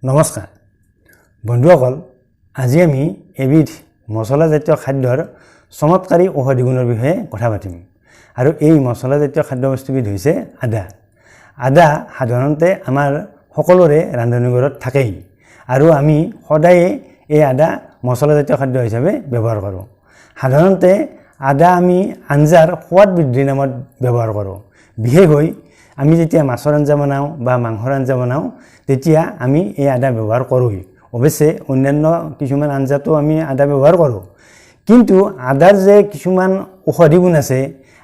নমস্কাৰ বন্ধুসকল, আজি আমি এবিধ মছলাজাতীয় খাদ্যৰ চমৎকাৰী ঔষধি গুণৰ বিষয়ে কথা পাতিম। আৰু এই মছলাজাতীয় খাদ্যবস্তুবিধ হৈছে আদা। আদা সাধাৰণতে আমাৰ সকলোৰে ৰান্ধনীঘৰত থাকেই আৰু আমি সদায়ে এই আদা মছলাজাতীয় খাদ্য হিচাপে ব্যৱহাৰ কৰোঁ। সাধাৰণতে আদা আমি আঞ্জাৰ সোৱাদ বৃদ্ধিৰ নামত ব্যৱহাৰ কৰোঁ। বিশেষকৈ আমি যেতিয়া মাছৰ আঞ্জা বনাওঁ বা মাংসৰ আঞ্জা বনাওঁ তেতিয়া আমি এই আদা ব্যৱহাৰ কৰোঁই। অৱশ্যে অন্যান্য কিছুমান আঞ্জাতো আমি আদা ব্যৱহাৰ কৰোঁ, কিন্তু আদাৰ যে কিছুমান ঔষধি গুণ আছে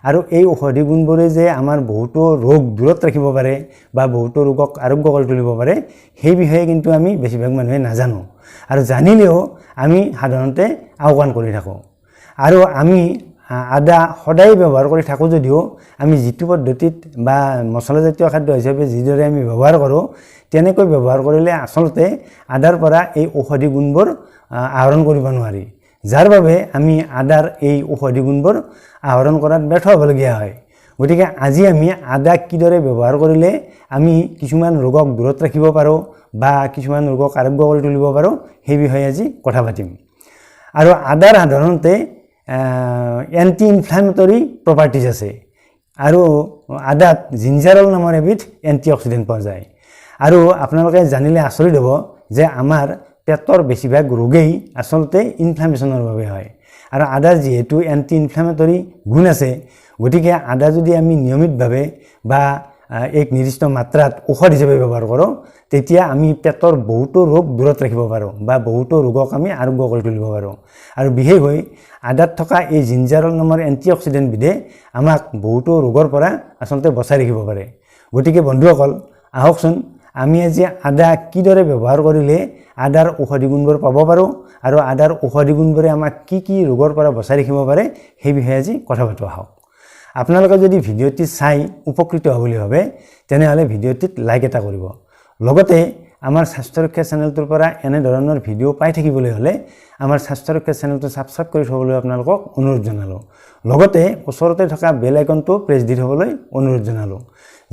আৰু এই ঔষধি গুণবোৰে যে আমাৰ বহুতো ৰোগ দূৰত ৰাখিব পাৰে বা বহুতো ৰোগক আৰোগ্য কৰি তুলিব পাৰে সেই বিষয়ে কিন্তু আমি বেছিভাগ মানুহে নাজানো, আৰু জানিলেও আমি সাধাৰণতে আওকাণ কৰি থাকোঁ। আৰু আমি আদা সদায় ব্যৱহাৰ কৰি থাকোঁ যদিও আমি যিটো পদ্ধতিত বা মছলাজাতীয় খাদ্য হিচাপে যিদৰে আমি ব্যৱহাৰ কৰোঁ তেনেকৈ ব্যৱহাৰ কৰিলে আচলতে আদাৰ পৰা এই ঔষধি গুণবোৰ আহৰণ কৰিব নোৱাৰি, যাৰ বাবে আমি আদাৰ এই ঔষধি গুণবোৰ আহৰণ কৰাত ব্যৰ্থ হ'বলগীয়া হয়। গতিকে আজি আমি আদা কিদৰে ব্যৱহাৰ কৰিলে আমি কিছুমান ৰোগক দূৰত ৰাখিব পাৰোঁ বা কিছুমান ৰোগক আৰোগ্য কৰি তুলিব পাৰোঁ সেই বিষয়ে আজি কথা পাতিম। আৰু আদাৰ সাধাৰণতে এণ্টি ইনফ্লামেটৰী প্ৰপাৰ্টিজ আছে, আৰু আদাত জিঞ্জাৰল নামৰ এবিধ এণ্টি অক্সিডেণ্ট পোৱা যায়। আৰু আপোনালোকে জানিলে আচৰিত হ'ব যে আমাৰ পেটৰ বেছিভাগ ৰোগেই আচলতে ইনফ্লামেশ্যনৰ বাবে হয়, আৰু আদাৰ যিহেতু এণ্টি ইনফ্লামেটৰী গুণ আছে গতিকে আদা যদি আমি নিয়মিতভাৱে বা এক নিৰ্দিষ্ট মাত্ৰাত ঔষধ হিচাপে ব্যৱহাৰ কৰোঁ তেতিয়া আমি পেটৰ বহুতো ৰোগ দূৰত ৰাখিব পাৰোঁ বা বহুতো ৰোগক আমি আৰোগ্য কৰি তুলিব পাৰোঁ। আৰু বিশেষকৈ আদাত থকা এই জিঞ্জাৰল নামৰ এণ্টি অক্সিডেণ্টবিধে আমাক বহুতো ৰোগৰ পৰা আচলতে বচাই ৰাখিব পাৰে। গতিকে বন্ধুসকল, আহকচোন আমি আজি আদা কিদৰে ব্যৱহাৰ কৰিলে আদাৰ ঔষধি গুণবোৰ পাব পাৰোঁ আৰু আদাৰ ঔষধি গুণবোৰে আমাক কি কি ৰোগৰ পৰা বচাই ৰাখিব পাৰে সেই বিষয়ে আজি কথা পাতোঁ আহক। আপোনালোকে যদি ভিডিঅ'টি চাই উপকৃত হ'ব বুলি ভাবে তেনেহ'লে ভিডিঅ'টিত লাইক এটা কৰিব। লগতে আমাৰ স্বাস্থ্য ৰক্ষা চেনেলটোৰ পৰা এনেধৰণৰ ভিডিঅ' পাই থাকিবলৈ হ'লে আমাৰ স্বাস্থ্য ৰক্ষা চেনেলটো ছাবস্ক্ৰাইব কৰি থ'বলৈ আপোনালোকক অনুৰোধ জনালোঁ। লগতে ওচৰতে থকা বেল আইকনটো প্ৰেছ দি থ'বলৈ অনুৰোধ জনালোঁ,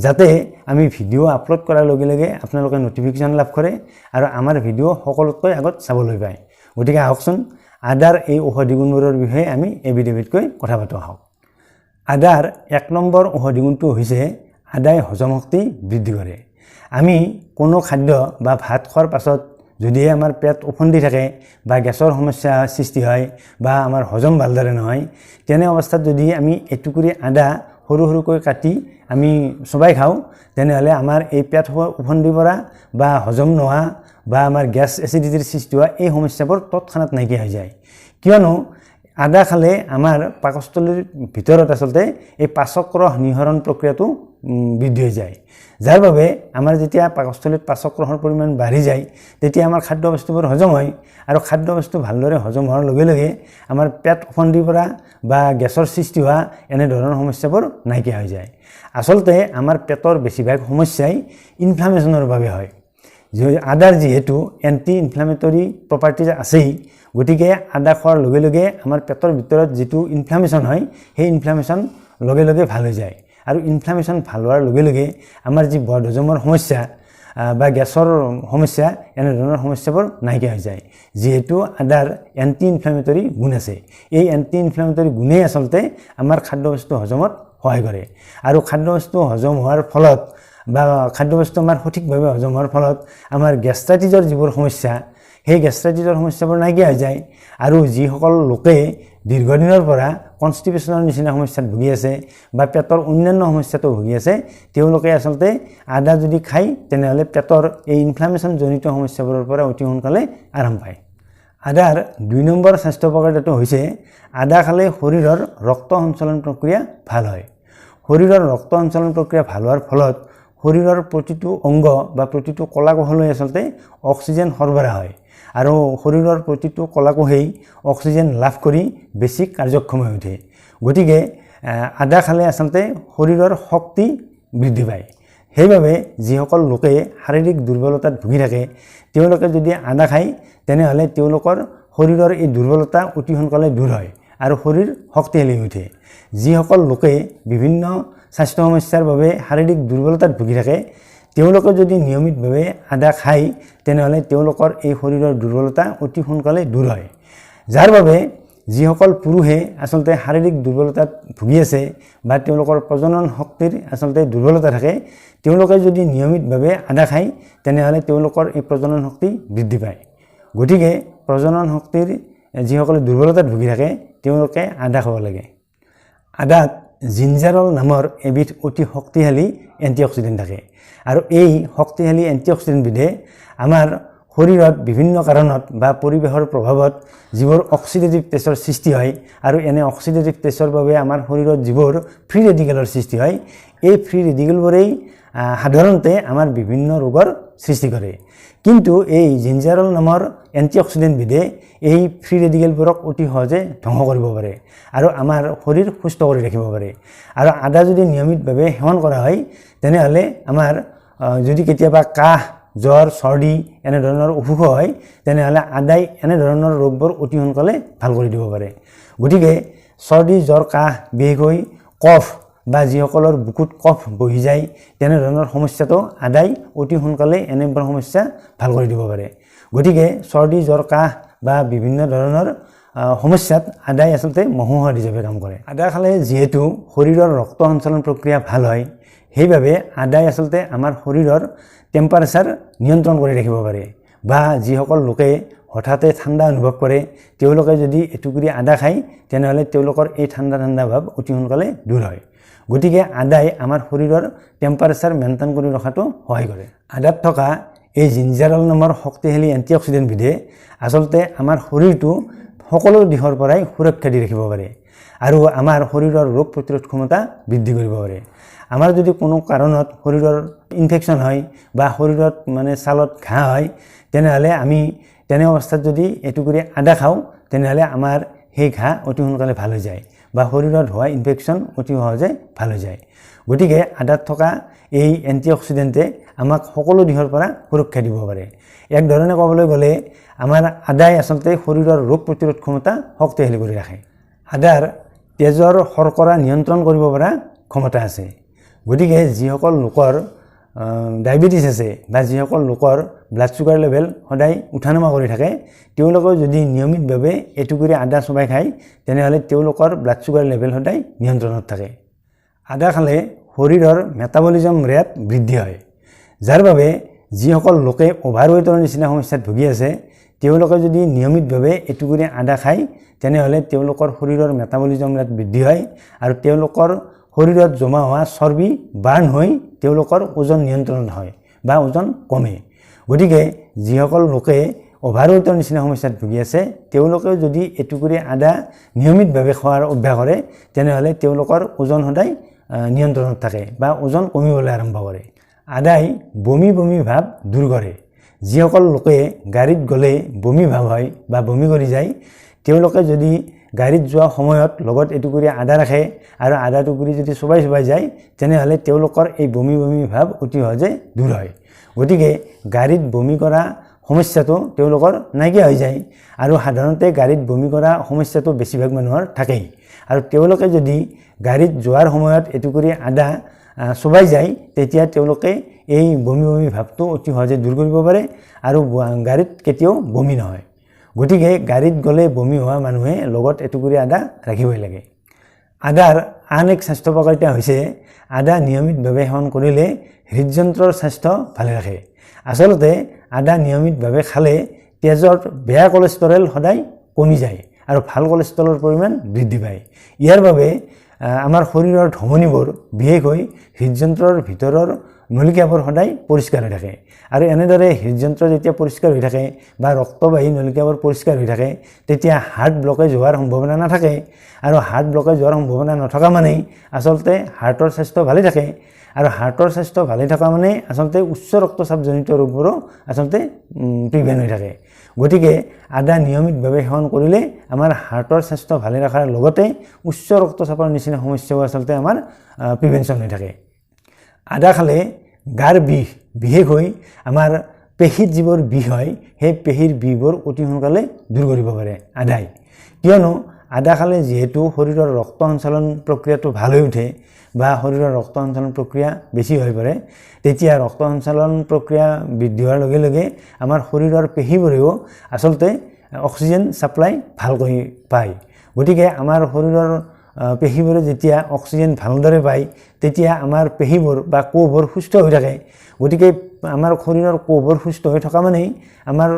যাতে আমি ভিডিঅ' আপলোড কৰাৰ লগে লগে আপোনালোকে নটিফিকেশ্যন লাভ কৰে আৰু আমাৰ ভিডিঅ' সকলোতকৈ আগত চাবলৈ পায়। গতিকে আহকচোন আদাৰ এই ঔষধি গুণবোৰৰ বিষয়ে আমি এবিধকৈ কথা পাতোঁ আহক। আদাৰ 1 নম্বৰ ঔষধি গুণটো হৈছে আদাই হজম শক্তি বৃদ্ধি কৰে। আমি কোনো খাদ্য বা ভাত খোৱাৰ পাছত যদিহে আমাৰ পেট উফন্দি থাকে বা গেছৰ সমস্যা সৃষ্টি হয় বা আমাৰ হজম ভালদৰে নহয়, তেনে অৱস্থাত যদি আমি এটুকুৰি আদা সৰু সৰুকৈ কাটি আমি চোবাই খাওঁ তেনেহ'লে আমাৰ এই পেট উফন্দি পৰা বা হজম নোহোৱা বা আমাৰ গেছ এচিডিটিৰ সৃষ্টি হোৱা এই সমস্যাবোৰ তৎক্ষণাত নাইকিয়া হৈ যায়। কিয়নো আদা খালে আমাৰ পাকস্থলীৰ ভিতৰত আচলতে এই পাচকৰস নিঃসৰণ প্ৰক্ৰিয়াটো বৃদ্ধি হৈ যায়, যাৰ বাবে আমাৰ যেতিয়া পাকস্থলীত পাচকৰসৰ পৰিমাণ বাঢ়ি যায় তেতিয়া আমাৰ খাদ্যবস্তুবোৰ হজম হয়, আৰু খাদ্যবস্তু ভালদৰে হজম হোৱাৰ লগে লগে আমাৰ পেট উফন্দি পৰা বা গেছৰ সৃষ্টি হোৱা এনেধৰণৰ সমস্যাবোৰ নাইকিয়া হৈ যায়। আচলতে আমাৰ পেটৰ বেছিভাগ সমস্যাই ইনফ্লামেশ্যনৰ বাবে হয়। আদাৰ যিহেতু এণ্টি ইনফ্লামেটৰী প্ৰপাৰ্টিজ আছেই, গতিকে আদা খোৱাৰ লগে লগে আমাৰ পেটৰ ভিতৰত যিটো ইনফ্লামেশ্যন হয় সেই ইনফ্লামেশ্যন লগে লগে ভাল হৈ যায়, আৰু ইনফ্লামেশ্যন ভাল হোৱাৰ লগে লগে আমাৰ যি বদহজমৰ সমস্যা বা গেছৰ সমস্যা এনেধৰণৰ সমস্যাবোৰ নাইকিয়া হৈ যায়। যিহেতু আদাৰ এণ্টি ইনফ্লামেটৰী গুণ আছে, এই এণ্টি ইনফ্লামেটৰী গুণেই আচলতে আমাৰ খাদ্যবস্তু হজমত সহায় কৰে, আৰু খাদ্যবস্তু হজম হোৱাৰ ফলত বা খাদ্যবস্তু আমাৰ সঠিকভাৱে হজম হোৱাৰ ফলত আমাৰ গেষ্ট্ৰাইটিছৰ যিবোৰ সমস্যা সেই গেষ্ট্ৰাইটিছৰ সমস্যাবোৰ নাইকিয়া হৈ যায়। আৰু যিসকল লোকে দীৰ্ঘদিনৰ পৰা কনষ্টিপেশ্যনৰ নিচিনা সমস্যাত ভুগি আছে বা পেটৰ অন্যান্য সমস্যাটো ভুগি আছে তেওঁলোকে আচলতে আদা যদি খায় তেনেহ'লে পেটৰ এই ইনফ্লামেশ্যনজনিত সমস্যাবোৰৰ পৰা অতি সোনকালে আৰাম পায়। আদাৰ 2 নম্বৰ স্বাস্থ্য উপকাৰিতাটো হৈছে আদা খালে শৰীৰৰ ৰক্ত সঞ্চালন প্ৰক্ৰিয়া ভাল হয়। শৰীৰৰ ৰক্ত সঞ্চালন প্ৰক্ৰিয়া ভাল হোৱাৰ ফলত শৰীৰৰ প্ৰতিটো অংগ বা প্ৰতিটো কলাকোষলৈ আচলতে অক্সিজেন সৰবৰাহ হয়, আৰু শৰীৰৰ প্ৰতিটো কলাকোষেই অক্সিজেন লাভ কৰি বেছি কাৰ্যক্ষম হৈ উঠে। গতিকে আদা খালে আচলতে শৰীৰৰ শক্তি বৃদ্ধি পায়। সেইবাবে যিসকল লোকে শাৰীৰিক দুৰ্বলতাত ভুগি থাকে তেওঁলোকে যদি আদা খায় তেনেহ'লে তেওঁলোকৰ শৰীৰৰ এই দুৰ্বলতা অতি সোনকালে দূৰ হয় আৰু শৰীৰ শক্তিশালী হৈ উঠে। যিসকল লোকে বিভিন্ন স্বাস্থ্য সমস্যাৰ বাবে শাৰীৰিক দুৰ্বলতাত ভুগি থাকে তেওঁলোকে যদি নিয়মিতভাৱে আদা খায় তেনেহ'লে তেওঁলোকৰ এই শৰীৰৰ দুৰ্বলতা অতি সোনকালে দূৰ হয়। যাৰ বাবে যিসকল পুৰুষে আচলতে শাৰীৰিক দুৰ্বলতাত ভুগি আছে বা তেওঁলোকৰ প্ৰজনন শক্তিৰ আচলতে দুৰ্বলতা থাকে, তেওঁলোকে যদি নিয়মিতভাৱে আদা খায় তেনেহ'লে তেওঁলোকৰ এই প্ৰজনন শক্তি বৃদ্ধি পায়। গতিকে প্ৰজনন শক্তিৰ যিসকলে দুৰ্বলতাত ভুগি থাকে তেওঁলোকে আদা খাব লাগে। আদাত জিঞ্জাৰল নামৰ এবিধ অতি শক্তিশালী এণ্টিঅক্সিডেণ্ট থাকে আৰু এই শক্তিশালী এণ্টিঅক্সিডেণ্টবিধে আমাৰ শৰীৰত বিভিন্ন কাৰণত বা পৰিৱেশৰ প্ৰভাৱত যিবোৰ অক্সিডেটিভ টেষ্টৰ সৃষ্টি হয় আৰু এনে অক্সিডেটিভ টেষ্টৰ বাবে আমাৰ শৰীৰত যিবোৰ ফ্ৰী ৰেডিকেলৰ সৃষ্টি হয়, এই ফ্ৰী ৰেডিকেলবোৰেই সাধাৰণতে আমাৰ বিভিন্ন ৰোগৰ সৃষ্টি কৰে। কিন্তু এই জিঞ্জাৰল নামৰ এণ্টিঅক্সিডেণ্টবিধে এই ফ্ৰী ৰেডিকেলবোৰক অতি সহজে ধ্বংস কৰিব পাৰে আৰু আমাৰ শৰীৰ সুস্থ কৰি ৰাখিব পাৰে। আৰু আদা যদি নিয়মিতভাৱে সেৱন কৰা হয় তেনেহ'লে আমাৰ যদি কেতিয়াবা কাহ, জ্বৰ, চৰ্দি এনেধৰণৰ অসুখ হয় তেনেহ'লে আদাই এনেধৰণৰ ৰোগবোৰ অতি সোনকালে ভাল কৰি দিব পাৰে। গতিকে চৰ্দি, জ্বৰ, কাহ, বিশেষকৈ কফ বা যিসকলৰ বুকুত কফ বহি যায় তেনেধৰণৰ সমস্যাটো আদাই অতি সোনকালে এনেবোৰ সমস্যা ভাল কৰি দিব পাৰে। গতিকে চৰ্দি, জ্বৰ, কাহ বা বিভিন্ন ধৰণৰ সমস্যাত আদাই আচলতে মহৌষধ হিচাপে কাম কৰে। আদা খালে যিহেতু শৰীৰৰ ৰক্ত সঞ্চালন প্ৰক্ৰিয়া ভাল হয়, সেইবাবে আদাই আচলতে আমাৰ শৰীৰৰ টেম্পাৰেচাৰ নিয়ন্ত্ৰণ কৰি ৰাখিব পাৰে। বা যিসকল লোকে হঠাতে ঠাণ্ডা অনুভৱ কৰে তেওঁলোকে যদি এটুকুৰি আদা খায় তেনেহ'লে তেওঁলোকৰ এই ঠাণ্ডা ভাৱ অতি সোনকালে দূৰ হয়। গতিকে আদাই আমাৰ শৰীৰৰ টেম্পাৰেচাৰ মেইনটেইন কৰি ৰখাটো সহায় কৰে। আদাত থকা এই জিঞ্জাৰল নামৰ শক্তিশালী এণ্টিঅক্সিডেণ্টবিধে আচলতে আমাৰ শৰীৰটো সকলো দিশৰ পৰাই সুৰক্ষা দি ৰাখিব পাৰে আৰু আমাৰ শৰীৰৰ ৰোগ প্ৰতিৰোধ ক্ষমতা বৃদ্ধি কৰিব পাৰে। আমাৰ যদি কোনো কাৰণত শৰীৰৰ ইনফেকশ্যন হয় বা শৰীৰত ছালত ঘাঁ হয় তেনেহ'লে আমি তেনে অৱস্থাত যদি এটুকুৰি আদা খাওঁ তেনেহ'লে আমাৰ সেই ঘাঁ অতি সোনকালে ভাল হৈ যায় বা শৰীৰত হোৱা ইনফেকশ্যন অতি সহজে ভাল হৈ যায়। গতিকে আদাত থকা এই এণ্টিঅক্সিডেণ্টে আমাক সকলো দিশৰ পৰা সুৰক্ষা দিব পাৰে। এক ধৰণে ক'বলৈ গ'লে আমাৰ আদাই আচলতে শৰীৰৰ ৰোগ প্ৰতিৰোধ ক্ষমতা শক্তিশালী কৰি ৰাখে। আদাৰ তেজৰ শৰ্কৰা নিয়ন্ত্ৰণ কৰিব পৰা ক্ষমতা আছে। গতিকে যিসকল লোকৰ ডায়েবেটিছ আছে বা যিসকল লোকৰ ব্লাড চুগাৰ লেভেল সদায় উঠানমা কৰি থাকে তেওঁলোকেও যদি নিয়মিতভাৱে এটুকুৰি আদা চোবাই খায় তেনেহ'লে তেওঁলোকৰ ব্লাড চুগাৰ লেভেল সদায় নিয়ন্ত্ৰণত থাকে। আদা খালে শৰীৰৰ মেটাবলিজম ৰেট বৃদ্ধি হয়, যাৰ বাবে যিসকল লোকে অভাৰৱেটৰ নিচিনা সমস্যাত ভুগি আছে তেওঁলোকে যদি নিয়মিতভাৱে এটুকুৰি আদা খায় তেনেহ'লে তেওঁলোকৰ শৰীৰৰ মেটাবলিজম ৰেট বৃদ্ধি হয় আৰু তেওঁলোকৰ শৰীৰত জমা হোৱা চৰ্বি বাৰ্ণ হৈ তেওঁলোকৰ ওজন নিয়ন্ত্ৰণত হয় বা ওজন কমে। গতিকে যিসকল লোকে অভাৰৱেটৰ নিচিনা সমস্যাত ভুগি আছে তেওঁলোকেও যদি এটুকুৰি আদা নিয়মিতভাৱে খোৱাৰ অভ্যাস কৰে তেনেহ'লে তেওঁলোকৰ ওজন সদায় নিয়ন্ত্ৰণত থাকে বা ওজন কমিবলৈ আৰম্ভ কৰে। আদাই বমি ভাৱ দূৰ কৰে। যিসকল লোকে গাড়ীত গ'লে বমি ভাৱ হয় বা বমি কৰি যায় তেওঁলোকে যদি গাড়ীত যোৱা সময়ত লগত এটুকুৰি আদা ৰাখে আৰু আদা টুকুৰি যদি চোবাই যায় তেনেহ'লে তেওঁলোকৰ এই বমি ভাৱ অতি সহজে দূৰ হয়। গতিকে গাড়ীত বমি কৰা সমস্যাটো তেওঁলোকৰ নাইকিয়া হৈ যায় আৰু সাধাৰণতে গাড়ীত বমি কৰা সমস্যাটো বেছিভাগ মানুহৰ থাকেই আৰু তেওঁলোকে যদি গাড়ীত যোৱাৰ সময়ত এটুকুৰি আদা চোবাই যায় তেতিয়া তেওঁলোকে এই বমি ভাৱটো অতি সহজে দূৰ কৰিব পাৰে আৰু গাড়ীত কেতিয়াও বমি নহয়। গতিকে গাড়ীত গ'লে বমি হোৱা মানুহে লগত এটুকুৰি আদা ৰাখিবই লাগে। আদাৰ আন এক স্বাস্থ্য উপকাৰিতা হৈছে আদা নিয়মিতভাৱে সেৱন কৰিলে হৃদযন্ত্ৰৰ স্বাস্থ্য ভালে ৰাখে। আচলতে আদা নিয়মিতভাৱে খালে তেজত বেয়া কলেষ্টৰেল সদায় কমি যায় আৰু ভাল কলেষ্টৰেলৰ পৰিমাণ বৃদ্ধি পায়। ইয়াৰ বাবে আমাৰ শৰীৰৰ ধমনীবোৰ বিশেষকৈ হৃদযন্ত্ৰৰ ভিতৰৰ নলিকাবোৰ সদায় পৰিষ্কাৰ হৈ থাকে আৰু এনেদৰে হৃদযন্ত্ৰ যেতিয়া পৰিষ্কাৰ হৈ থাকে বা ৰক্তবাহী নলিকাবোৰ পৰিষ্কাৰ হৈ থাকে তেতিয়া হাৰ্ট ব্লকেজ হোৱাৰ সম্ভাৱনা নাথাকে আৰু হাৰ্ট ব্লকেজ হোৱাৰ সম্ভাৱনা নথকা মানেই আচলতে হাৰ্টৰ স্বাস্থ্য ভালে থাকে আৰু হাৰ্টৰ স্বাস্থ্য ভালে থকা মানে আচলতে উচ্চ ৰক্তচাপজনিত ৰোগবোৰো আচলতে প্ৰিভেণ্ট হৈ থাকে। গতিকে আদা নিয়মিতভাৱে সেৱন কৰিলে আমাৰ হাৰ্টৰ স্বাস্থ্য ভালে ৰখাৰ লগতে উচ্চ ৰক্তচাপৰ নিচিনা সমস্যাও আচলতে আমাৰ প্ৰিভেনশ্যন হৈ থাকে। আদা খালে গাৰ বিষ বিশেষকৈ আমাৰ পেশীত যিবোৰ বিষ হয় সেই পেশীৰ বিষবোৰ অতি সোনকালে দূৰ কৰিব পাৰে আদাই, কিয়নো আদা খালে যেহেতু শৰীৰৰ ৰক্ত সঞ্চালন প্ৰক্ৰিয়াটো ভাল হৈ উঠে বা শৰীৰৰ ৰক্ত সঞ্চালন প্ৰক্ৰিয়া বেছি হৈ পৰে, তেতিয়া ৰক্ত সঞ্চালন প্ৰক্ৰিয়া বৃদ্ধি হোৱাৰ লগে লগে আমাৰ শৰীৰৰ পেশীবোৰেও আচলতে অক্সিজেন ছাপ্লাই ভালকৈ পায়। গতিকে আমাৰ শৰীৰৰ পেশীবোৰে যেতিয়া অক্সিজেন ভালদৰে পায়, তেতিয়া আমাৰ পেশীবোৰ বা কোষবোৰ সুস্থ হৈ থাকে। গতিকে আমাৰ শৰীৰৰ কোষবোৰ সুস্থ হৈ থকা মানেই আমাৰ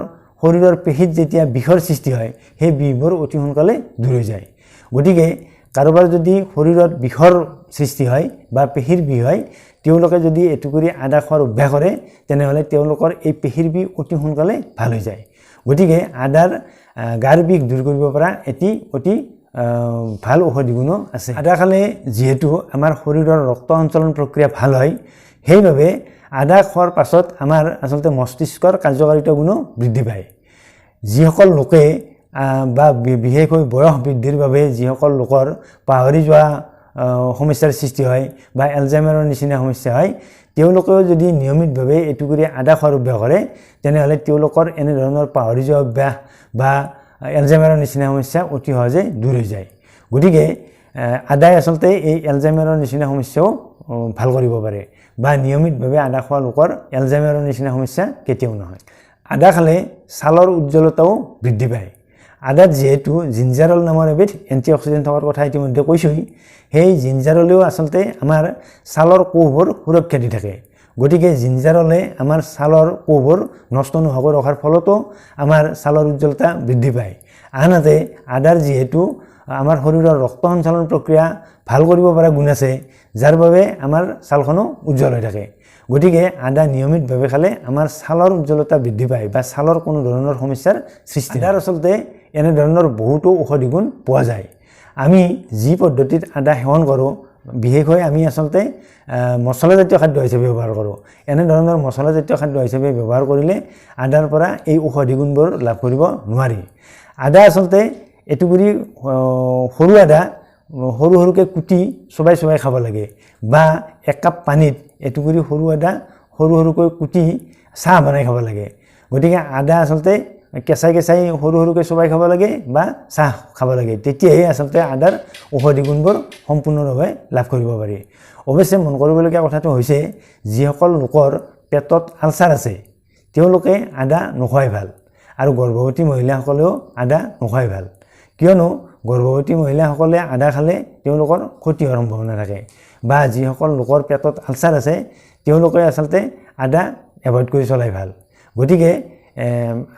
শৰীৰৰ পেশীত যেতিয়া বিষৰ সৃষ্টি হয়, সেই বিষবোৰ অতি সোনকালে দূৰ হৈ যায়। গতিকে কাৰোবাৰ যদি শৰীৰত বিষৰ সৃষ্টি হয় বা পেশীৰ বিষ হয়, তেওঁলোকে যদি এটুকুৰি আদা খোৱাৰ অভ্যাস কৰে, তেনেহ'লে তেওঁলোকৰ এই পেশীৰ বিষ অতি সোনকালে ভাল হৈ যায়। গতিকে আদাৰ গাৰ বিষ দূৰ কৰিব পৰা এটি অতি ভাল ঔষধি গুণো আছে। আদা খালে যিহেতু আমাৰ শৰীৰৰ ৰক্ত সঞ্চালন প্ৰক্ৰিয়া ভাল হয়, সেইবাবে আদা খোৱাৰ পাছত আমাৰ আচলতে মস্তিষ্কৰ কাৰ্যকাৰিতা গুণো বৃদ্ধি পায়। যিসকল লোকে বা বিশেষকৈ বয়স বৃদ্ধিৰ বাবে যিসকল লোকৰ পাহৰি যোৱা সমস্যাৰ সৃষ্টি হয় বা এলজাইমাৰৰ নিচিনা সমস্যা হয়, তেওঁলোকেও যদি নিয়মিতভাৱে এটুকুৰি আদা খোৱাৰ অভ্যাস কৰে, তেনেহ'লে তেওঁলোকৰ এনেধৰণৰ পাহৰি যোৱা অভ্যাস বা এলজাইমাৰৰ নিচিনা সমস্যা অতি সহজে দূৰ হৈ যায়। গতিকে আদাই আচলতে এই এলজাইমাৰৰ নিচিনা সমস্যাও ভাল কৰিব পাৰে বা নিয়মিতভাৱে আদা খোৱা লোকৰ এলজাইমাৰৰ নিচিনা সমস্যা কেতিয়াও নহয়। আদা খালে ছালৰ উজ্জ্বলতাও বৃদ্ধি পায়। আদাত যিহেতু জিঞ্জাৰল নামৰ এবিধ এণ্টিঅক্সিডেণ্ট থকাৰ কথা ইতিমধ্যে কৈছোঁই, সেই জিঞ্জাৰলেও আচলতে আমাৰ ছালৰ কোষবোৰ সুৰক্ষা দি থাকে। গতিকে জিঞ্জাৰলে আমাৰ ছালৰ কোষবোৰ নষ্ট নোহোৱাকৈ ৰখাৰ ফলতো আমাৰ ছালৰ উজ্জ্বলতা বৃদ্ধি পায়। আনহাতে আদাৰ যিহেতু আমাৰ শৰীৰৰ ৰক্ত সঞ্চালন প্ৰক্ৰিয়া ভাল কৰিব পৰা গুণ আছে, যাৰ বাবে আমাৰ ছালখনো উজ্জ্বল হৈ থাকে। গতিকে আদা নিয়মিতভাৱে খালে আমাৰ ছালৰ উজ্জ্বলতা বৃদ্ধি পায় বা ছালৰ কোনো ধৰণৰ সমস্যাৰ সৃষ্টি নহয়। আদাৰ আচলতে এনেধৰণৰ বহুতো ঔষধি গুণ পোৱা যায়। আমি যি পদ্ধতিত আদা সেৱন কৰোঁ, বিশেষকৈ আমি আচলতে মছলাজাতীয় খাদ্য হিচাপে ব্যৱহাৰ কৰোঁ। এনেধৰণৰ মছলাজাতীয় খাদ্য হিচাপে ব্যৱহাৰ কৰিলে আদাৰ পৰা এই ঔষধি গুণবোৰ লাভ কৰিব নোৱাৰি। আদা আচলতে এটুকুৰি সৰু আদা সৰু সৰুকৈ কুটি চোবাই চোবাই খাব লাগে বা এক কাপ পানীত এটুকুৰি সৰু আদা সৰু সৰুকৈ কুটি চাহ বনাই খাব লাগে। গতিকে আদা আচলতে কেঁচাই কেঁচাই সৰু সৰুকৈ চোবাই খাব লাগে বা চাহ খাব লাগে, তেতিয়াহে আচলতে আদাৰ ঔষধি গুণবোৰ সম্পূৰ্ণভাৱে লাভ কৰিব পাৰি। অৱশ্যে মন কৰিবলগীয়া কথাটো হৈছে, যিসকল লোকৰ পেটত আলচাৰ আছে, তেওঁলোকে আদা নোখোৱাই ভাল, আৰু গৰ্ভৱতী মহিলাসকলেও আদা নোখোৱাই ভাল। কিয়নো গৰ্ভৱতী মহিলাসকলে আদা খালে তেওঁলোকৰ ক্ষতি হোৱাৰ সম্ভাৱনা থাকে, বা যিসকল লোকৰ পেটত আলচাৰ আছে তেওঁলোকে আচলতে আদা এভইড কৰি চলাই ভাল। গতিকে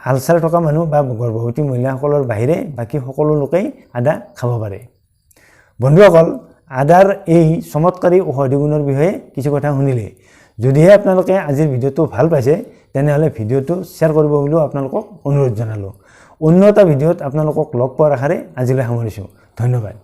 আলচাৰ থকা মানুহ বা গৰ্ভৱতী মহিলাসকলৰ বাহিৰে বাকী সকলো লোকেই আদা খাব পাৰে। বন্ধুসকল, আদাৰ এই চমৎকাৰী ঔষধি গুণৰ বিষয়ে কিছু কথা শুনিলে। যদিহে আপোনালোকে আজিৰ ভিডিঅ'টো ভাল পাইছে, তেনেহ'লে ভিডিঅ'টো শ্বেয়াৰ কৰিব বুলিও আপোনালোকক অনুৰোধ জনালোঁ। অন্য এটা ভিডিঅ'ত আপোনালোকক লগ পোৱাৰ আশাৰে আজিলৈ সামৰিছোঁ। ধন্যবাদ।